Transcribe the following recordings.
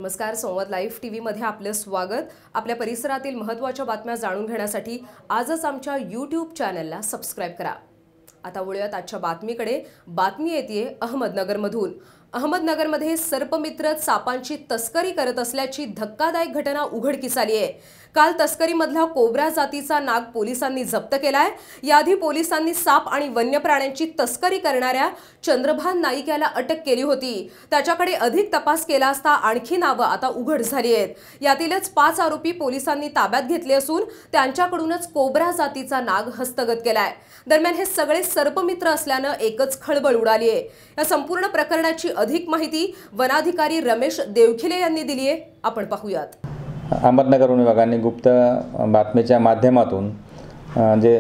नमस्कार, संवाद लाईव्ह टीव्हीमध्ये आपले स्वागत। आपल्या परिसरातील महत्त्वाच्या बातम्या जाणून घेण्यासाठी आजच आमच्या YouTube चॅनलला सबस्क्राइब करा। आता वळूयात आजच्या बातमीकडे। बातमी येते अहमदनगरमधून। अहमदनगरमध्ये सर्पमित्र सापांची तस्करी करत असल्याची धक्कादायक घटना उघडकीस आली आहे। काल तस्करीमधला कोब्रा जातीचा नाग पोलिसांनी जप्त केलाय। याआधी पोलिसांनी साप आणि वन्य प्राण्यांची तस्करी करणाऱ्या चंद्रभान नाईक याला अटक केली होती। त्याच्याकडे अधिक तपास केला असता आणखी नावं आता उघड झाली आहेत। यातीलच 5 आरोपी पोलिसांनी ताब्यात घेतले असून त्यांच्याकडूनच कोब्रा जातीचा नाग हस्तगत केलाय। दरम्यान हे सगळे सर्पमित्र असल्याने एकच खळबळ उडाली आहे। या संपूर्ण प्रकरणाची अधिक माहिती वनाधिकारी रमेश देवखिले यांनी दिली आहे। आपण पाहूयात। अहमदनगर विभागाने गुप्त बातमीच्या माध्यमातून जे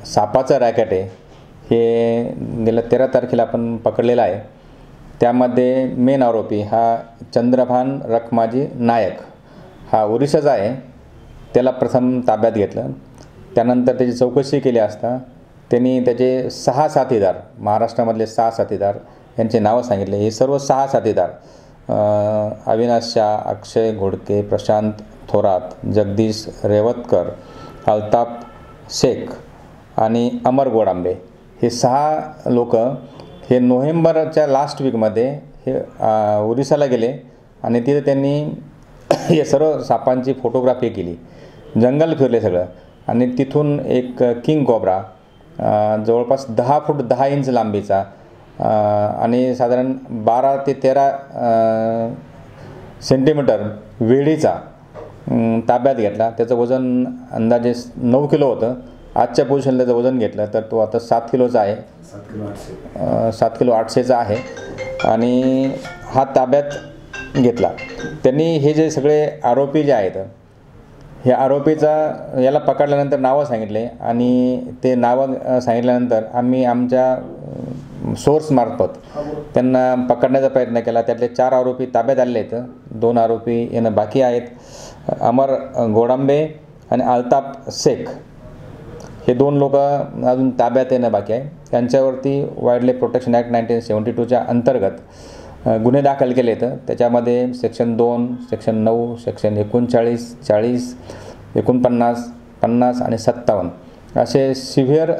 सापाचं रॅकेट आहे हे गेल्या 13 तारखेला आपण पकडलेला आहे। त्यामध्ये मेन आरोपी हा चंद्रभान रखमाजी नायक हा ओरिसाचा आहे। त्याला प्रथम ताब्यात घेतलं। त्यानंतर त्याची चौकशी केली असता त्यांनी त्याचे 6 साथीदार, महाराष्ट्रामधले 6 साथीदार यांचे नाव सांगितले। हे सर्व 6 साथीदार अविनाश शाह, अक्षय घोडके, प्रशांत थोरात, जगदीश रेवतकर, अल्ताफ शेख आणि अमर गोडांबे हे 6 लोक हे नोव्हेंबरच्या लास्ट वीकमध्ये हे ओरिसाला गेले आणि तिथे त्यांनी हे सर्व सापांची फोटोग्राफी केली, जंगल फिरले सगळं आणि तिथून एक किंग कोब्रा जवळपास 10 फूट 10 इंच लांबीचा आणि साधारण 12 ते 13 सेंटीमीटर वेळीचा ताब्यात घेतला। त्याचं वजन अंदाजे 9 किलो होतं। आजच्या पोझिशनला त्याचं वजन घेतलं तर तो आता 7 किलोचा आहे, 7 किलो 800चा आहे आणि हा ताब्यात घेतला। त्यांनी हे जे सगळे आरोपी जे आहेत हे आरोपीचा याला पकडल्यानंतर नावं सांगितले आणि ते नावं सांगितल्यानंतर आम्ही आमच्या सोर्समार्फत त्यांना पकडण्याचा प्रयत्न केला। त्यातले 4 आरोपी ताब्यात आले आहेत, 2 आरोपी येणं बाकी आहेत। अमर गोडांबे आणि अल्ताफ शेख हे 2 लोक अजून ताब्यात येणं बाकी आहे। त्यांच्यावरती वाईल्ड लाईफ प्रोटेक्शन ॲक्ट 1972च्या अंतर्गत गुन्हे दाखल केले आहेत। त्याच्यामध्ये सेक्शन 2, सेक्शन 9, सेक्शन 39, 40, 49, 50 आणि 57 असे सिव्हिअर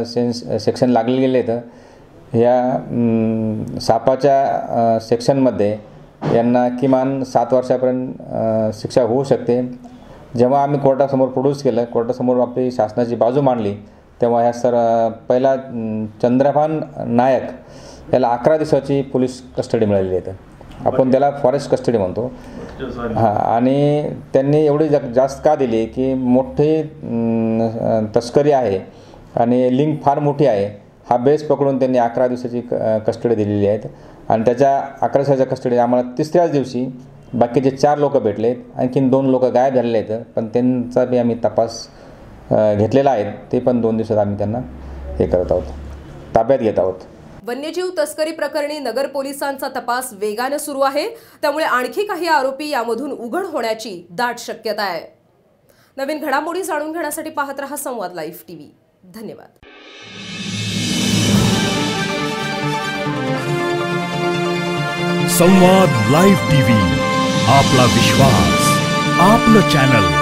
सेक्शन लागले गेले आहेत। ह्या सापाच्या सेक्शनमध्ये यांना किमान 7 वर्षापर्यंत शिक्षा होऊ शकते। जेव्हा आम्ही कोर्टासमोर प्रोड्यूस केलं, कोर्टासमोर आपली शासनाची बाजू मांडली, तेव्हा ह्या पहिला चंद्रभान नायक याला 11 दिवसाची पोलीस कस्टडी मिळालेली आहे। आपण त्याला फॉरेस्ट कस्टडी म्हणतो। हां, आणि त्यांनी एवढी जास्त का दिली की मोठी तस्करी आहे आणि लिंक फार मोठी आहे। हा बेस पकडून त्यांनी 11 दिवसाची कस्टडी दिलेली आहेत आणि त्याच्या 11 दिवसाच्या कस्टडी आम्हाला 3ऱ्याच दिवशी बाकीचे 4 लोक भेटलेत। आणखीन 2 लोक गायब झालेले आहेत, पण त्यांचा बी आम्ही तपास घेतलेला आहे। ते पण 2 दिवसात आम्ही त्यांना हे करत आहोत, ताब्यात घेत आहोत। वन्यजीव तस्करी प्रकरणी नगर पोलिसांचा तपास वेगाने सुरू आहे, त्यामुळे आणखी काही आरोपी यामधून उघड होण्याची दाट शक्यता आहे। नवीन घडामोडी जाणून घेण्यासाठी पाहत रहा संवाद लाईव्ह टीव्ही। धन्यवाद। संवाद लाईव्ह टीव्ही, आपला विश्वास, आपलं चॅनल।